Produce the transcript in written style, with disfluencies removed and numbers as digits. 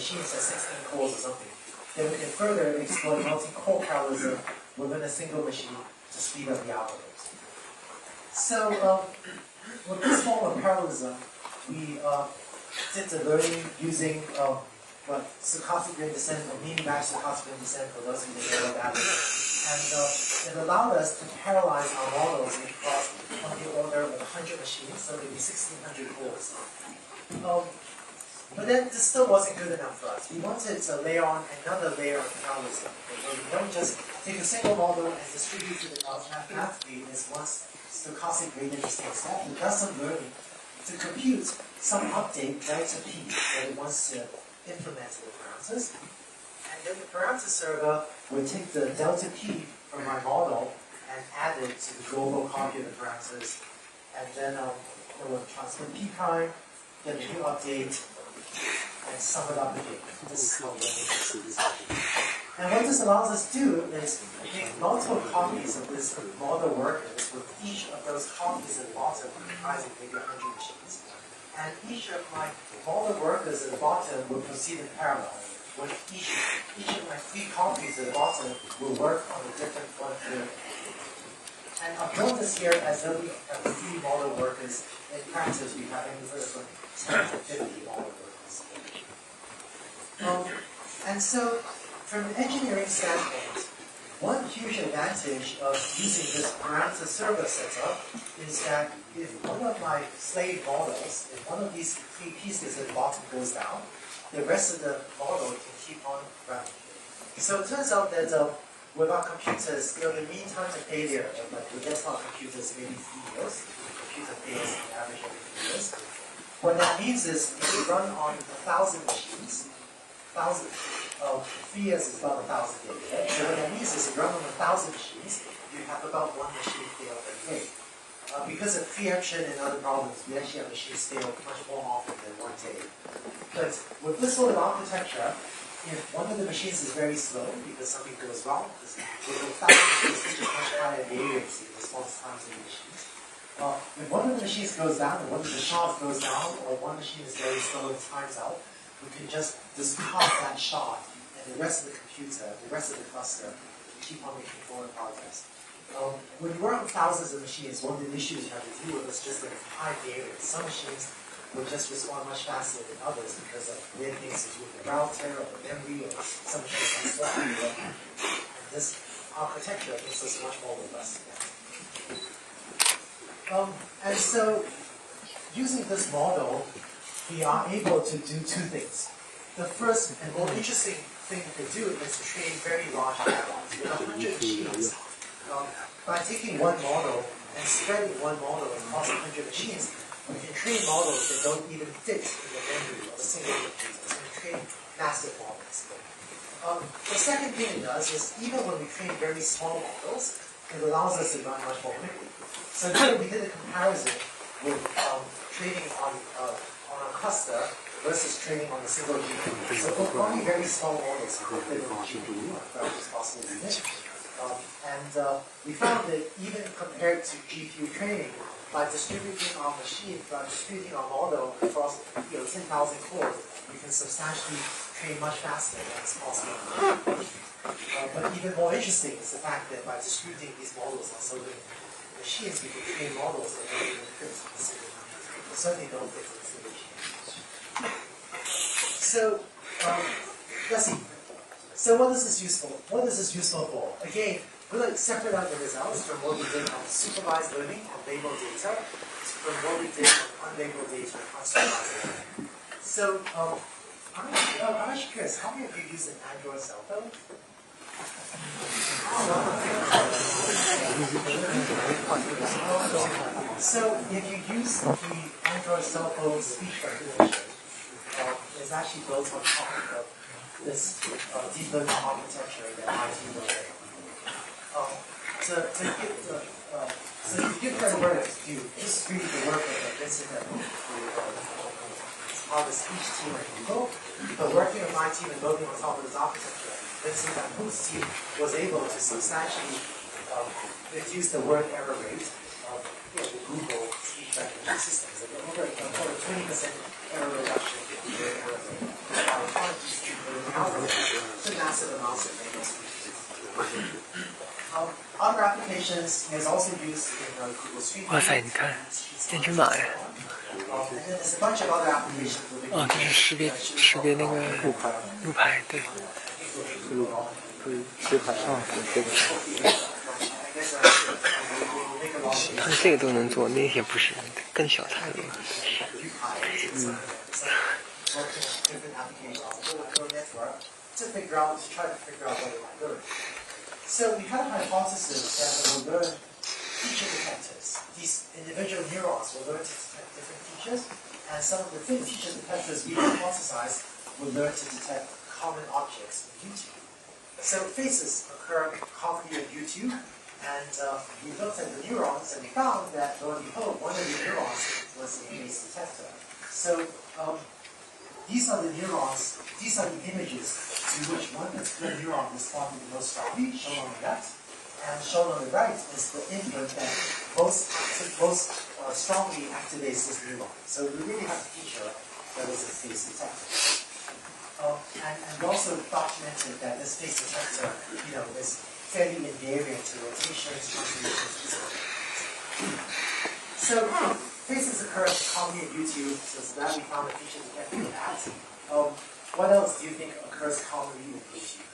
machines has 16 cores or something, then we can further exploit multi-core parallelism within a single machine to speed up the algorithms. So with this form of parallelism, we did the learning using stochastic gradient descent or mean match stochastic gradient descent for those who didn't know what that is. And it allowed us to parallelize our models across on the order of 100 machines, so maybe 1,600 cores. But then this still wasn't good enough for us. We wanted to layer on another layer of parallelism, where we don't just take a single model and distribute it mathematically as one stochastic gradient descent step. We does some learning to compute some update delta p that it wants to implement to the parameters. And then the parameter server will take the delta p from my model and add it to the global copy of the parameters. And then it will transfer p prime, get a new update, and sum it up again. This is how learning is. And what this allows us to do is make multiple copies of this model workers with each of those copies at the bottom comprising maybe 100 machines. And each of my model workers at the bottom will proceed in parallel. With each of my 3 copies at the bottom will work on a different frontier. And I've drawn this here as though we have 3 model workers. In practice, we have anywhere from 10 to 50 model workers. And so, from an engineering standpoint, one huge advantage of using this parameter server setup is that if one of my slave models, if one of these 3 pieces at the bottom goes down, the rest of the model can keep on running. So it turns out that with our computers, the mean time to failure of the desktop computers maybe 3 years. Computer fails on average every 3 years. What that means is if you run on 1,000 machines, 3 years is about 1,000 days, right? So what that means is if you run on 1,000 machines, you have about 1 machine fail per day. Because of preemption and other problems, we actually have machines fail much more often than 1 day. But with this sort of architecture, if one of the machines is very slow because something goes wrong, with 1,000 machines, there's much higher variance in response times in the machines. If one of the machines goes down, or one of the shards goes down, or one machine is very slow and times out, we can just discard that shard, and the rest of the computer, the rest of the cluster, keep on making forward progress. When you work on thousands of machines, one of the issues you have to deal with is just the high variance. Some machines will just respond much faster than others because of weird things to do with the router or the memory or some machines like that. And this architecture makes us much more robust. And so, using this model, we are able to do 2 things. The first and more interesting thing we could do is to train very large networks with 100 machines. By taking one model and spreading one model across 100 machines, we can train models that don't even fit in the memory of a single computer. So we train massive models. The second thing it does is even when we train very small models, it allows us to run much more quickly. So here we did a comparison with training on a cluster versus training on a single GPU. So for only very small models, we could fit in a GPU as fast as possible. We found that even compared to GPU training, by distributing our model across 10,000 cores, we can substantially train much faster than it's possible. But even more interesting is the fact that by distributing these models on so many machines, we can train models that don't even fit in a single machine. They certainly don't fit in a single machine. So, let's see. So what is this useful? What is this useful for? Again, we're going to separate out the results from what we did on supervised learning on labeled data from what we did on unlabeled data and unsupervised learning. So, I'm actually curious, how many of you use an Android cell phone? So, if you use the Android cell phone speech recognition, it's actually built on top of this deep learning architecture that IT built. To give credit where it's due, just read the work of Vincent and it's part of the speech team at Google. But working with my team and building on top of this architecture, Vincent and whose team was able to substantially reduce the word error rate of the Google speech recognition systems. Over 20% error reduction in the error rate. applications is also used in Google Street View. 哇塞，你看，电锯马呀！ And then there's a bunch of other applications. 哦，这是识别那个路牌，对。他这个都能做，那些不是，更小台了。To try to figure out what it might learn. So we had a hypothesis that it will learn feature detectors. These individual neurons will learn to detect different features, and some of the feature detectors we hypothesized will learn to detect common objects in YouTube. So faces occur commonly in YouTube, and we looked at the neurons and we found that, lo and behold, one of the neurons was a face detector. So these are the neurons, these are the images to which one particular neuron responded the most strongly, shown on the left, and shown on the right is the input that most strongly activates this neuron. So we really have a feature that is a face detector. And we also documented that this face detector, is fairly invariant to rotations, contributions, so faces occur commonly in YouTube, so that we found a feature detector for that. What else do you think occurs commonly in YouTube?